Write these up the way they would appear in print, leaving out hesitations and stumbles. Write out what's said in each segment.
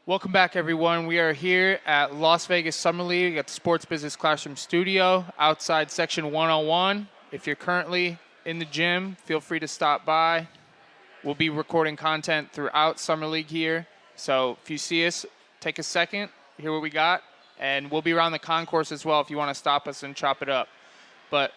Welcome back, everyone. We are here at Las Vegas Summer League at the Sports Business Classroom Studio outside Section 101. If you're currently in the gym, feel free to stop by. We'll be recording content throughout Summer League here. So if you see us, take a second, hear what we got. And we'll be around the concourse as well if you want to stop us and chop it up. But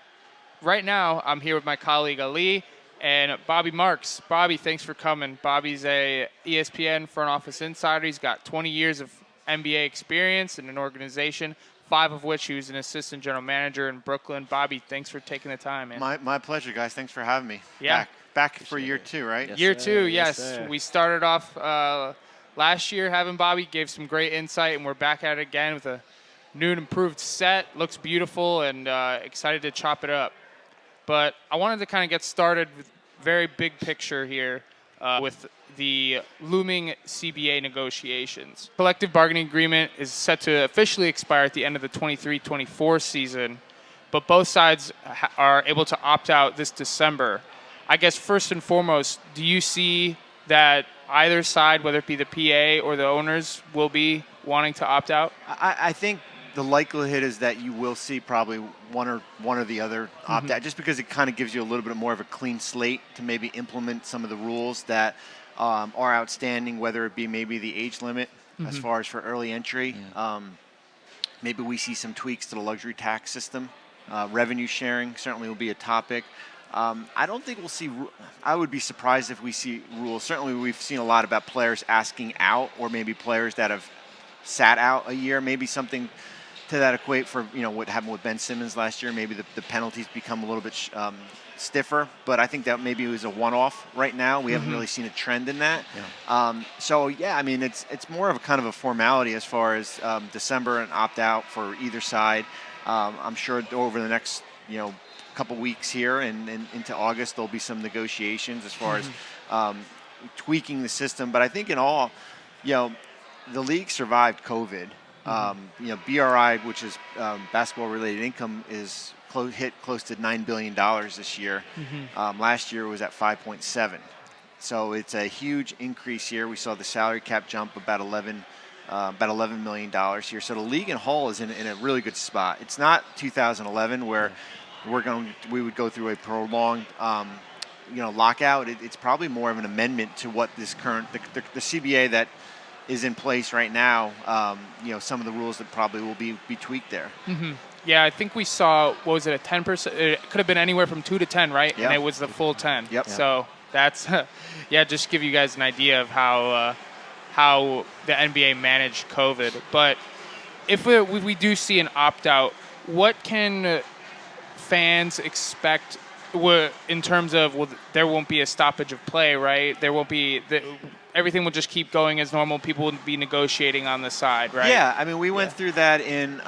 right now, I'm here with my colleague Ali and Bobby Marks. Bobby, thanks for coming. Bobby's a ESPN front office insider. He's got 20 years of NBA experience in an organization, 5 of which he was an assistant general manager in Brooklyn. Bobby, thanks for taking the time, man. My pleasure, guys. Thanks for having me. Yeah. Back for year 2, right? Yes, year 2, yes. Yes, We started off last year having Bobby, gave some great insight, and we're back at it again with a new and improved set. Looks beautiful, and excited to chop it up. But I wanted to kind of get started with very big picture here with the looming CBA negotiations. Collective bargaining agreement is set to officially expire at the end of the 23-24 season, but both sides are able to opt out this December. I guess first and foremost, do you see that either side, whether it be the PA or the owners, will be wanting to opt out? I think the likelihood is that you will see probably one or the other opt out, just because it kind of gives you a little bit more of a clean slate to maybe implement some of the rules that are outstanding, whether it be maybe the age limit as far as for early entry. Yeah. Maybe we see some tweaks to the luxury tax system. Revenue sharing certainly will be a topic. I don't think we'll see. I would be surprised if we see rules. Certainly, we've seen a lot about players asking out, or maybe players that have sat out a year. Maybe something to that equate for what happened with Ben Simmons last year. Maybe the penalties become a little bit stiffer. But I think that maybe it was a one-off right now. We haven't really seen a trend in that. Yeah. I mean, it's more of a kind of a formality as far as December and opt out for either side. I'm sure over the next couple weeks here and into August there'll be some negotiations as far as tweaking the system. But I think in all, the league survived COVID. BRI, which is basketball-related income, is hit close to $9 billion this year. Last year it was at 5.7. So it's a huge increase here. We saw the salary cap jump about $11 million here. So the league in whole is in a really good spot. It's not 2011 where we would go through a prolonged lockout. It's probably more of an amendment to what this current the CBA that is in place right now. Some of the rules that probably will be tweaked there. Yeah, I think we saw, what was it, a 10%? It could have been anywhere from 2 to 10, right? Yeah. And it was the full 10. Yep. So that's, just to give you guys an idea of how the NBA managed COVID. But if we do see an opt-out, what can fans expect in terms of, there won't be a stoppage of play, right? There won't be everything will just keep going as normal. People will be negotiating on the side, right? Yeah, I mean, we went through that in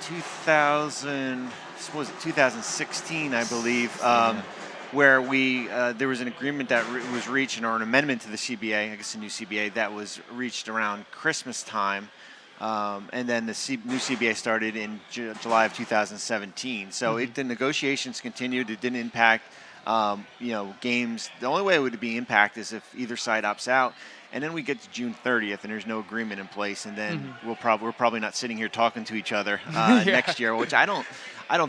2016, I believe, where there was an agreement that was reached, or an amendment to the CBA, I guess a new CBA, that was reached around Christmas time. And then the new CBA started in July of 2017. So the negotiations continued. It didn't impact, games. The only way it would be impact is if either side opts out. And then we get to June 30th, and there's no agreement in place. And then we're probably not sitting here talking to each other next year, which I don't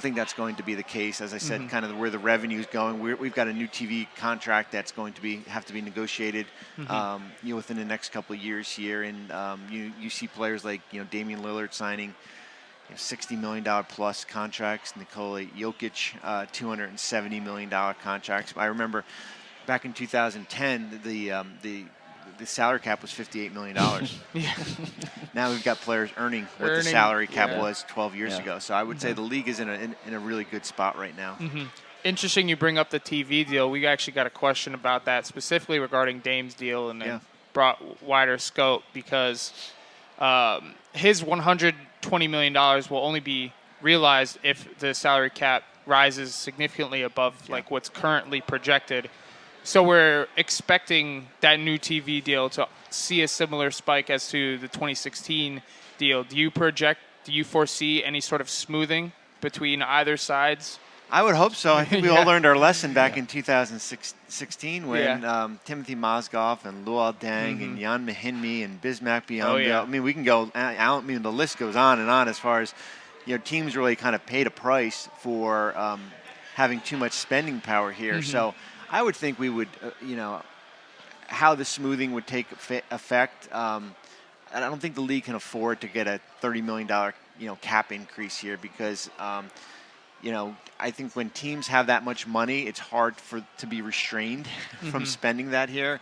think that's going to be the case. As I said, kind of where the revenue is going. We've got a new TV contract that's going to have to be negotiated, within the next couple of years here. And you see players like Damian Lillard signing $60 million plus contracts, Nikola Jokic $270 million contracts. I remember back in 2010 the salary cap was $58 million. Now we've got players earning what the salary cap was 12 years ago. So I would say the league is in a really good spot right now. Interesting you bring up the TV deal. We actually got a question about that, specifically regarding Dame's deal, and brought wider scope, because his $120 million will only be realized if the salary cap rises significantly above like what's currently projected. So we're expecting that new TV deal to see a similar spike as to the 2016 deal. Do you foresee any sort of smoothing between either sides I would hope so. I think we all learned our lesson back in 2016 when Yeah. Timothy Mozgov and Luol Deng and Jan Mahinmi and Bismack Biyombo. Oh, yeah. I mean, we can go. I mean, the list goes on and on as far as teams really kind of paid a price for having too much spending power here. So I would think we would, how the smoothing would take effect. I don't think the league can afford to get a $30 million cap increase here because. I think when teams have that much money, it's hard to be restrained from spending that here.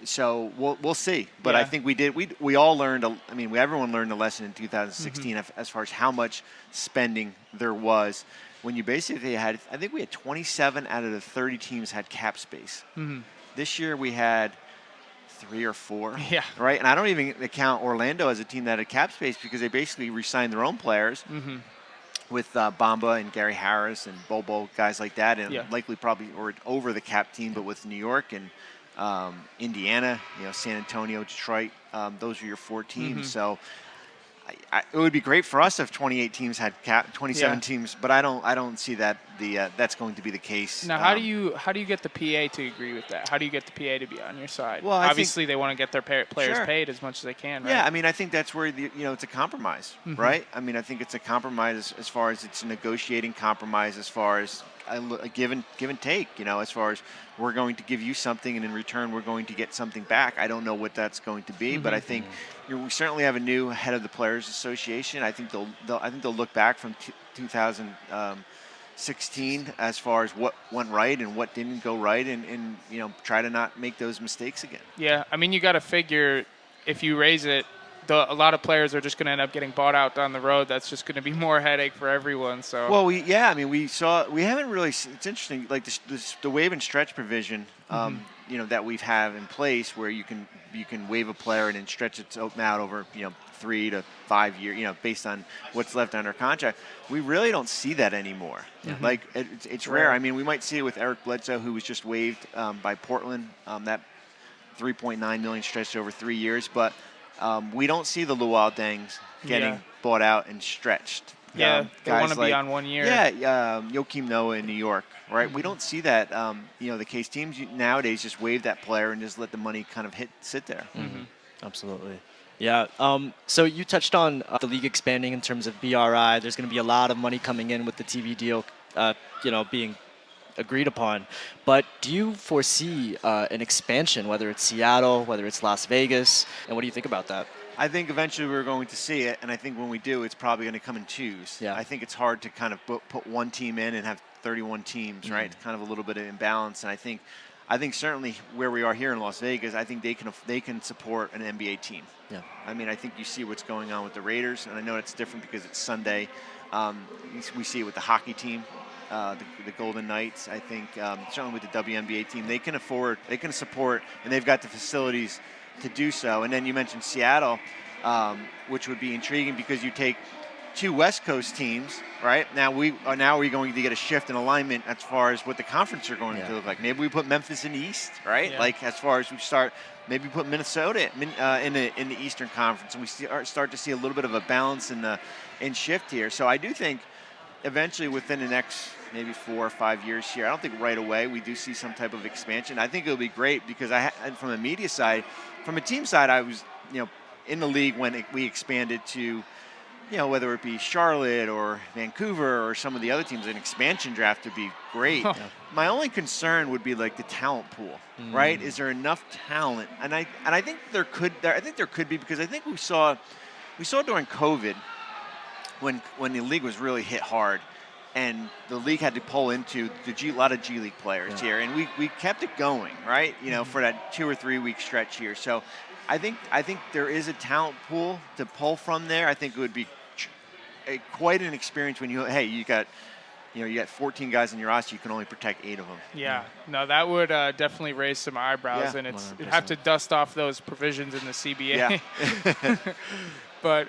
So we'll see. But I think we all learned. Everyone learned a lesson in 2016 as far as how much spending there was when you basically had. I think we had 27 out of the 30 teams had cap space. This year we had 3 or 4. Yeah. Right, and I don't even account Orlando as a team that had cap space because they basically re-signed their own players. With Bamba and Gary Harris and Bobo, guys like that, and likely probably or over the cap team, but with New York and Indiana, San Antonio, Detroit, those are your 4 teams. So it would be great for us if 28 teams had 27 teams, but I don't see that that's going to be the case. Now, how do you get the PA to agree with that? How do you get the PA to be on your side? Well, obviously they want to get their players paid as much as they can, right? Yeah, I think that's where it's a compromise, right? I think it's a compromise as far as it's a negotiating compromise as far as a give and take. As far as we're going to give you something and in return we're going to get something back. I don't know what that's going to be, but I think we certainly have a new head of the Players Association. I think they'll look back from 2016 as far as what went right and what didn't go right, and try to not make those mistakes again. Yeah, you got to figure if you raise it, a lot of players are just going to end up getting bought out down the road. That's just going to be more headache for everyone. So we haven't really. It's interesting, like the waive and stretch provision, that we've had in place, where you can waive a player and then stretch it out over 3 to 5 years, based on what's left under contract. We really don't see that anymore. Like it's rare. We might see it with Eric Bledsoe, who was just waived by Portland. That $3.9 million stretched over 3 years, but. We don't see the Luol Dengs getting bought out and stretched. They want to be on 1 year. Yeah, Joakim Noah in New York, right? We don't see that, the case. Teams nowadays just waive that player and just let the money kind of sit there. Absolutely. Yeah. So you touched on the league expanding in terms of BRI. There's going to be a lot of money coming in with the TV deal, being agreed upon. But do you foresee an expansion, whether it's Seattle, whether it's Las Vegas, and what do you think about that? I think eventually we're going to see it, and I think when we do, it's probably going to come in twos. Yeah. I think it's hard to kind of put one team in and have 31 teams, right? It's kind of a little bit of imbalance, and I think certainly where we are here in Las Vegas, I think they can support an NBA team. Yeah. I think you see what's going on with the Raiders, and I know it's different because it's Sunday. We see it with the hockey team. The Golden Knights, I think, certainly with the WNBA team, they can support, and they've got the facilities to do so. And then you mentioned Seattle, which would be intriguing because you take 2 West Coast teams, right? Now we're going to get a shift in alignment as far as what the conference are going to look like. Maybe we put Memphis in the East, right? Yeah. Like as far as we start, maybe put Minnesota in the Eastern Conference, and we start to see a little bit of a balance in shift here. So I do think. Eventually, within the next maybe 4 or 5 years here, I don't think right away we do see some type of expansion. I think it'll be great because from a media side, from a team side, I was in the league when we expanded to whether it be Charlotte or Vancouver or some of the other teams. An expansion draft would be great. My only concern would be like the talent pool, right? Is there enough talent? And I think there could be because I think we saw during COVID. When the league was really hit hard, and the league had to pull into a lot of G League players here, and we kept it going, right? For that 2 or 3 week stretch here. So, I think there is a talent pool to pull from there. I think it would be quite an experience when you got 14 guys in your roster, you can only protect 8 of them. Yeah, no, that would definitely raise some eyebrows, and you'd have to dust off those provisions in the CBA. Yeah. But,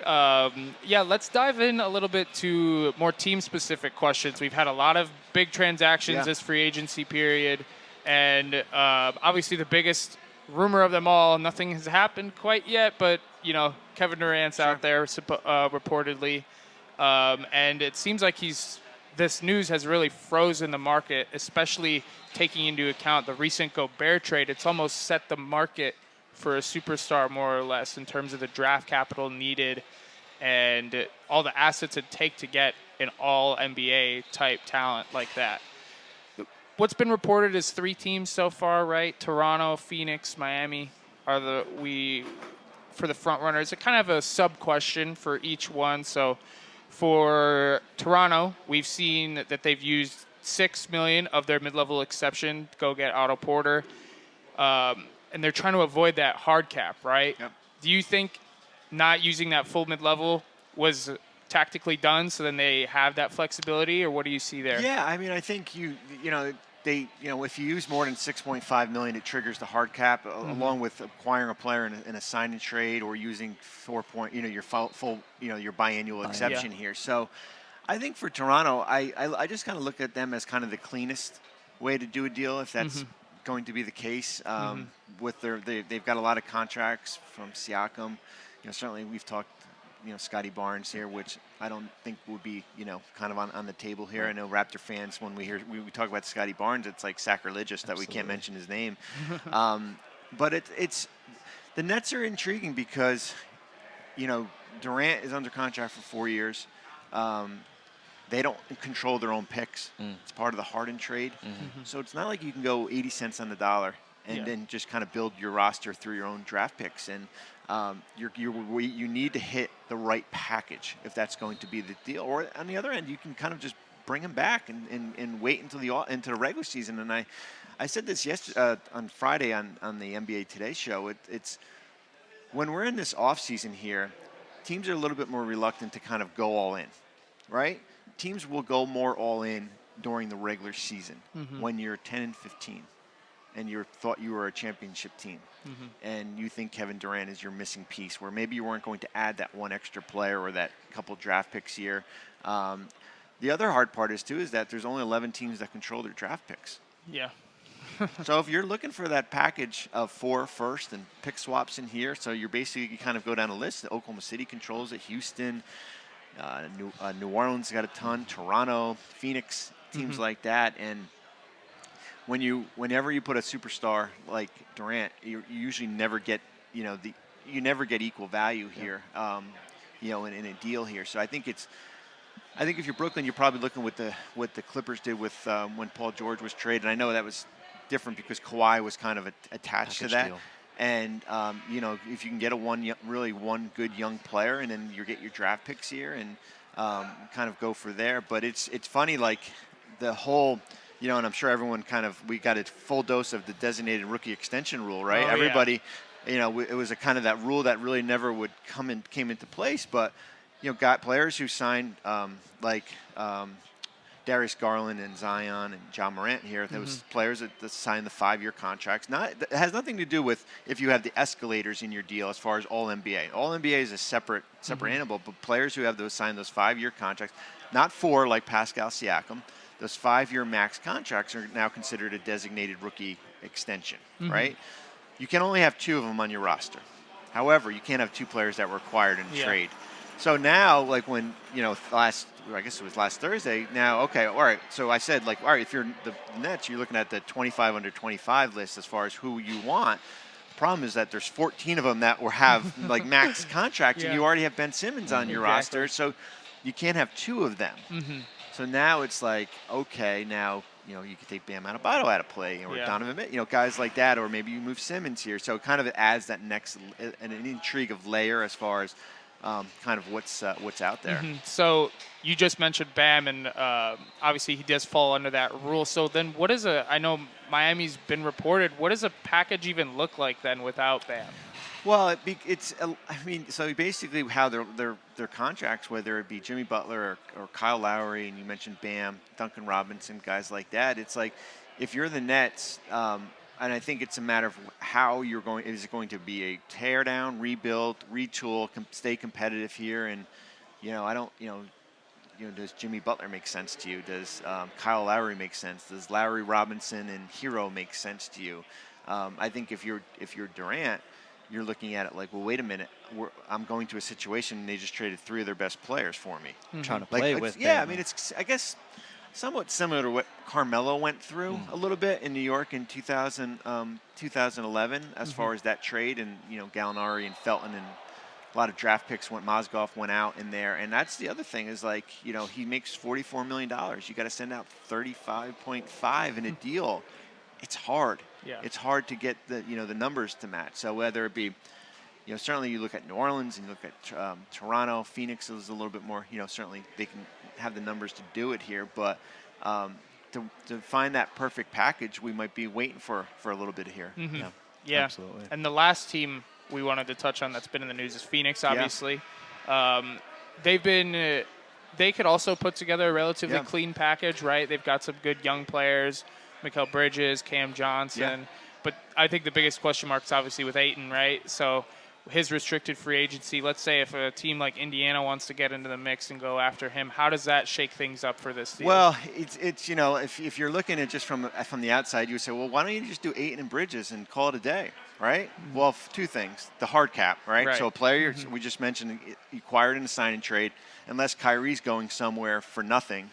let's dive in a little bit to more team-specific questions. We've had a lot of big transactions this free agency period, and obviously the biggest rumor of them all, nothing has happened quite yet, but, Kevin Durant's out there reportedly, and it seems like he's this news has really frozen the market, especially taking into account the recent Gobert trade. It's almost set the market for a superstar, more or less, in terms of the draft capital needed and all the assets it take to get an all NBA type talent like that. What's been reported is 3 teams so far, right? Toronto, Phoenix, Miami are for the front runners. It's kind of a sub question for each one. So for Toronto, we've seen that they've used $6 million of their mid-level exception to go get Otto Porter, and they're trying to avoid that hard cap, right? Yep. Do you think not using that full mid-level was tactically done so then they have that flexibility, or what do you see there? Yeah, I mean, I think if you use more than 6.5 million, it triggers the hard cap, along with acquiring a player in a sign and trade, or using your full your biannual exception here. So, I think for Toronto, I just kind of look at them as kind of the cleanest way to do a deal, if that's going to be the case. With they've got a lot of contracts from Siakam. Certainly we've talked. Scotty Barnes here, which I don't think would be, kind of on the table here. I know Raptor fans, when we talk about Scotty Barnes, it's like sacrilegious that we can't mention his name. But it's the Nets are intriguing because, Durant is under contract for 4 years. They don't control their own picks. It's part of the Harden trade. So it's not like you can go 80 cents on the dollar and then just kind of build your roster through your own draft picks. And you need to hit the right package if that's going to be the deal. Or on the other end, you can kind of just bring them back and wait until the regular season. And I said this yesterday on Friday on the NBA Today show. It's when we're in this offseason here, teams are a little bit more reluctant to kind of go all in, right? Teams will go more all in during the regular season when you're 10-15. And you thought you were a championship team, and you think Kevin Durant is your missing piece, where maybe you weren't going to add that one extra player or that couple draft picks here. The other hard part is that there's only 11 teams that control their draft picks. Yeah. So if you're looking for that package of 4 first and pick swaps in here, so you're basically, you kind of go down a list. Oklahoma City controls it, Houston, New Orleans got a ton, Toronto, Phoenix, teams like that, and whenever you put a superstar like Durant, you usually never get equal value here, in a deal here. So I think if you're Brooklyn, you're probably looking with what the Clippers did with when Paul George was traded. I know that was different because Kawhi was kind of attached to that. Deal. And if you can get one good young player, and then you get your draft picks here, and kind of go for there. But it's funny, like the whole. And I'm sure everyone we got a full dose of the designated rookie extension rule, right? Oh, Everybody, it was a kind of that rule that really never would came into place. But, got players who signed Darius Garland and Zion and John Morant here. Those players that signed the 5-year contracts. It has nothing to do with if you have the escalators in your deal as far as All NBA. All NBA is a separate animal, but players who have signed those 5-year contracts, not 4 like Pascal Siakam. Those 5-year max contracts are now considered a designated rookie extension, right? You can only have 2 of them on your roster. However, you can't have 2 players that were acquired in a trade. So now, like when, I guess it was last Thursday, now, okay, all right. So I said, all right, if you're the Nets, you're looking at the 25 under 25 list as far as who you want. The problem is that there's 14 of them that have max contract, and you already have Ben Simmons on your roster, so you can't have 2 of them. So now it's like, okay, now, you could take Bam Adebayo out of play, or Donovan Mitchell, guys like that, or maybe you move Simmons here. So it kind of adds that next, an intrigue of layer as far as kind of what's out there. So you just mentioned Bam, and obviously he does fall under that rule. So then I know Miami's been reported, what does a package even look like then without Bam? Well, so basically how their contracts, whether it be Jimmy Butler or Kyle Lowry, and you mentioned Bam, Duncan Robinson, guys like that, it's like if you're the Nets, and I think it's a matter of how you're going. Is it going to be a tear down, rebuild, retool, stay competitive here? And I don't, does Jimmy Butler make sense to you? Does Kyle Lowry make sense? Does Lowry, Robinson, and Hero make sense to you? I think if you're Durant, you're looking at it like, well, wait a minute, I'm going to a situation and they just traded 3 of their best players for me. Trying to play with. Yeah, I mean, it's, I guess, somewhat similar to what Carmelo went through a little bit in New York in 2011 as far as that trade, and Gallinari and Felton and a lot of draft picks Mozgov went out in there, and that's the other thing is like he makes $44 million. You got to send out 35.5 in a deal. It's hard. Yeah. It's hard to get the the numbers to match. So whether it be certainly you look at New Orleans and you look at Toronto, Phoenix is a little bit more, certainly they can have the numbers to do it here, but to find that perfect package, we might be waiting for a little bit here. Yeah, absolutely. And the last team we wanted to touch on that's been in the news is Phoenix, obviously. They could also put together a relatively clean package, right? They've got some good young players, Mikal Bridges, Cam Johnson. But I think the biggest question mark is obviously with Ayton, right? So his restricted free agency, let's say if a team like Indiana wants to get into the mix and go after him, how does that shake things up for this deal? Well, it's if you're looking at just from the outside, you would say, well, why don't you just do Ayton and Bridges and call it a day, right? Well, 2 things. The hard cap, right? So a player, we just mentioned, acquired in a sign-and trade, unless Kyrie's going somewhere for nothing,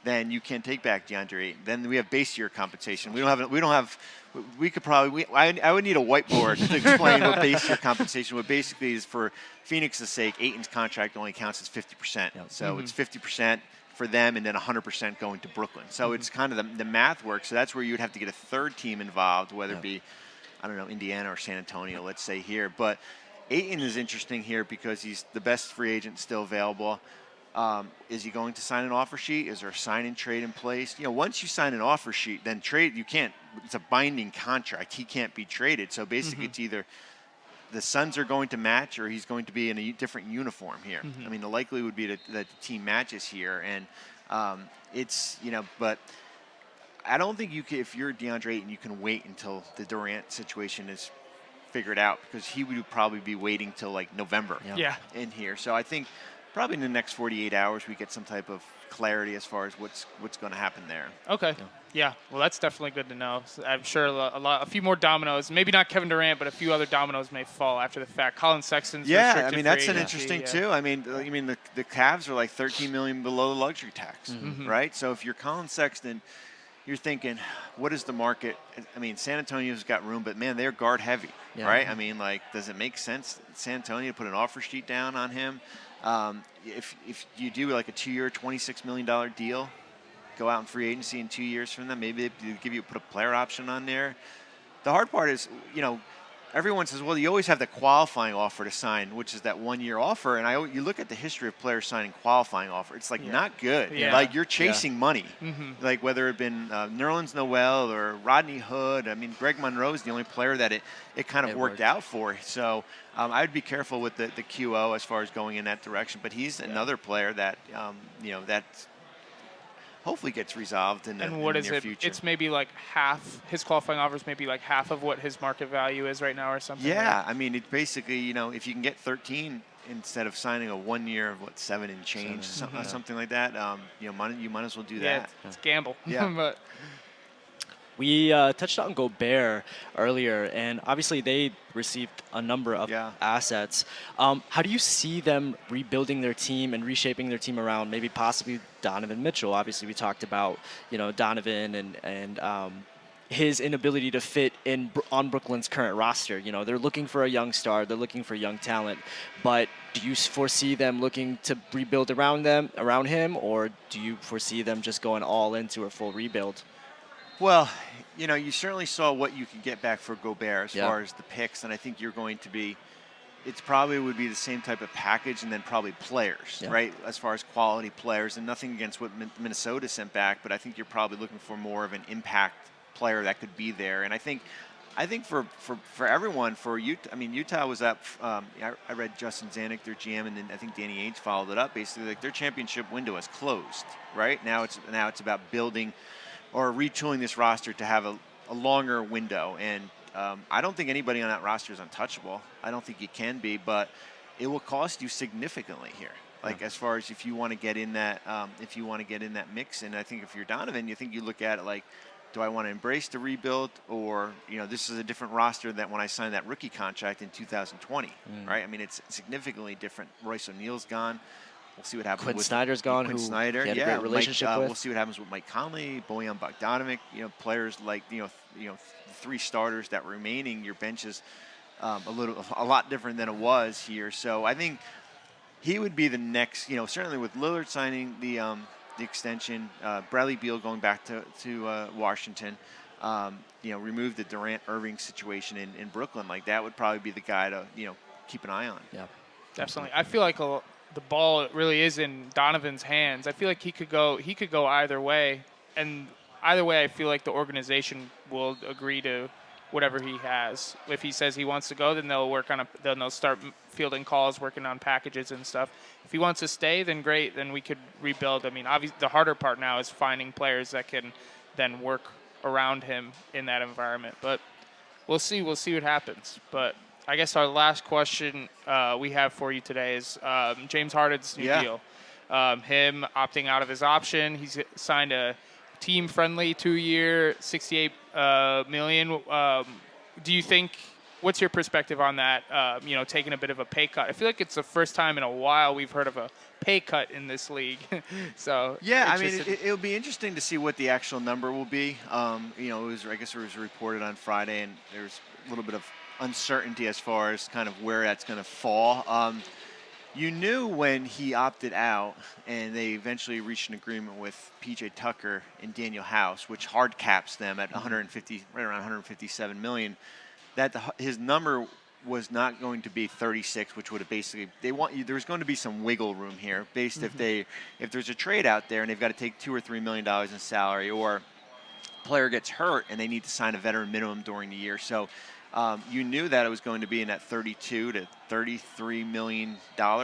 then you can't take back DeAndre Ayton. Then we have base year compensation. We could probably, I would need a whiteboard to explain what base year compensation, what basically is for Phoenix's sake, Ayton's contract only counts as 50%. So it's 50% for them and then 100% going to Brooklyn. So it's kind of the math works. So that's where you'd have to get a third team involved, whether it be, I don't know, Indiana or San Antonio, let's say here. But Ayton is interesting here because he's the best free agent still available. Is he going to sign an offer sheet? Is there a sign and trade in place? Once you sign an offer sheet, then trade, you can't, it's a binding contract. He can't be traded. So basically it's either the Suns are going to match or he's going to be in a different uniform here. I mean, the likelihood would be that the team matches here. And it's, but I don't think you can, if you're DeAndre Ayton, you can wait until the Durant situation is figured out because he would probably be waiting till like November in here. So I think probably in the next 48 hours we get some type of clarity as far as what's going to happen there. Okay. Yeah. Well, that's definitely good to know. So I'm sure a few more dominoes, maybe not Kevin Durant, but a few other dominoes may fall after the fact. Colin Sexton's I mean that's an interesting too. I mean the Cavs are like $13 million below the luxury tax, right? So if you're Colin Sexton, you're thinking, what is the market? I mean, San Antonio's got room, but man, they're guard heavy, right? I mean, like, does it make sense San Antonio to put an offer sheet down on him? If you do like a 2-year, $26 million deal, go out in free agency in 2 years from them, maybe they put a player option on there. The hard part is, everyone says, well, you always have the qualifying offer to sign, which is that 1-year offer. And you look at the history of players signing qualifying offer, it's like not good. Like you're chasing money. Like whether it been Nerlens Noel or Rodney Hood. I mean, Greg Monroe is the only player that it kind of worked out for. So I would be careful with the QO as far as going in that direction. But he's another player that, that hopefully gets resolved in the near future. It's maybe like half, his qualifying offers maybe like half of what his market value is right now or something. Yeah, I mean, it basically, if you can get 13 instead of signing a 1 year of 7 and change, something like that, you might as well do that. It's a gamble. Yeah. But we touched on Gobert earlier, and obviously they received a number of assets. How do you see them rebuilding their team and reshaping their team around maybe possibly Donovan Mitchell? Obviously, we talked about Donovan and his inability to fit in on Brooklyn's current roster. They're looking for a young star, they're looking for young talent, but do you foresee them looking to rebuild around him, or do you foresee them just going all into a full rebuild? Well, you certainly saw what you could get back for Gobert as far as the picks, and I think you're going to be, it's probably would be the same type of package and then probably players, right, as far as quality players, and nothing against what Minnesota sent back, but I think you're probably looking for more of an impact player that could be there. And I think for everyone, for Utah, I mean, Utah was up, I read Justin Zanuck, their GM, and then I think Danny Ainge followed it up, basically like their championship window is closed, right? Now it's about building or retooling this roster to have a longer window. And I don't think anybody on that roster is untouchable. I don't think you can be, but it will cost you significantly here. Like as far as if you want to get in that, mix. And I think if you're Donovan, you look at it like, do I want to embrace the rebuild, or this is a different roster than when I signed that rookie contract in 2020, right? I mean, it's significantly different. Royce O'Neal's gone. We'll see what happens. Quinn with Snyder's gone. Quinn who Snyder, he had a great relationship with. We'll see what happens with Mike Conley, Bojan Bogdanovic. Players like three starters that were remaining. Your bench is a lot different than it was here. So I think he would be the next. Certainly with Lillard signing the extension, Bradley Beal going back to Washington. Remove the Durant Irving situation in Brooklyn. Like that would probably be the guy to keep an eye on. Yeah, definitely. I feel like the ball really is in Donovan's hands. I feel like he could go either way, and either way, I feel like the organization will agree to whatever he has. If he says he wants to go, then they'll start fielding calls, working on packages and stuff. If he wants to stay, then great. Then we could rebuild. I mean, obviously, the harder part now is finding players that can then work around him in that environment. But we'll see. We'll see what happens. But I guess our last question we have for you today is James Harden's new deal. Him opting out of his option. He's signed a team-friendly 2-year, $68 million. Do you think? What's your perspective on that? Taking a bit of a pay cut. I feel like it's the first time in a while we've heard of a pay cut in this league. So yeah, I mean, it'll be interesting to see what the actual number will be. I guess it was reported on Friday, and there's a little bit of uncertainty as far as kind of where that's going to fall. You knew when he opted out and they eventually reached an agreement with PJ Tucker and Daniel House, which hard caps them at right around 157 million, that his number was not going to be 36, which would have basically there's going to be some wiggle room here based if there's a trade out there and they've got to take $2 or $3 million in salary, or a player gets hurt and they need to sign a veteran minimum during the year. So you knew that it was going to be in that $32 to $33 million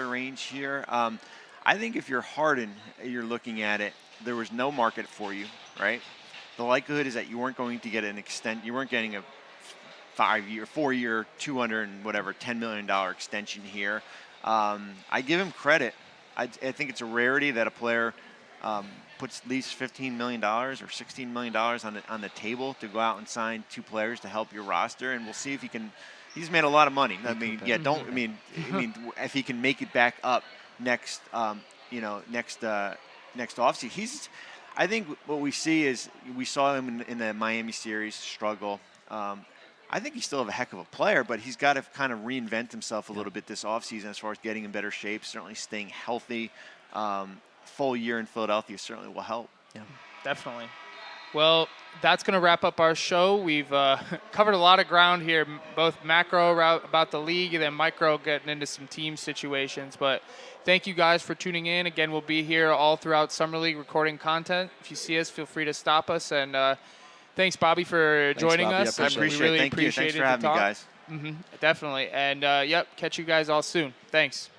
range here. I think if you're Harden, you're looking at it, there was no market for you, right? The likelihood is that you weren't going to get you weren't getting a 4-year, $10 million extension here. I give him credit. I think it's a rarity that a player puts at least $15 million or $16 million on the table to go out and sign 2 players to help your roster, and we'll see if he can. He's made a lot of money. I mean, if he can make it back up next offseason. I think what we see is we saw him in the Miami series struggle. I think he's still a heck of a player, but he's got to kind of reinvent himself a little bit this offseason as far as getting in better shape, certainly staying healthy. Full year in Philadelphia certainly will help. Yeah, definitely. Well, that's going to wrap up our show. We've covered a lot of ground here, both macro about the league and then micro getting into some team situations. But thank you guys for tuning in. Again, we'll be here all throughout Summer League recording content. If you see us, feel free to stop us. And thanks, Bobby, for joining us. I appreciate it. Thank you. Thanks for having me, guys. Mm-hmm, definitely. And, catch you guys all soon. Thanks.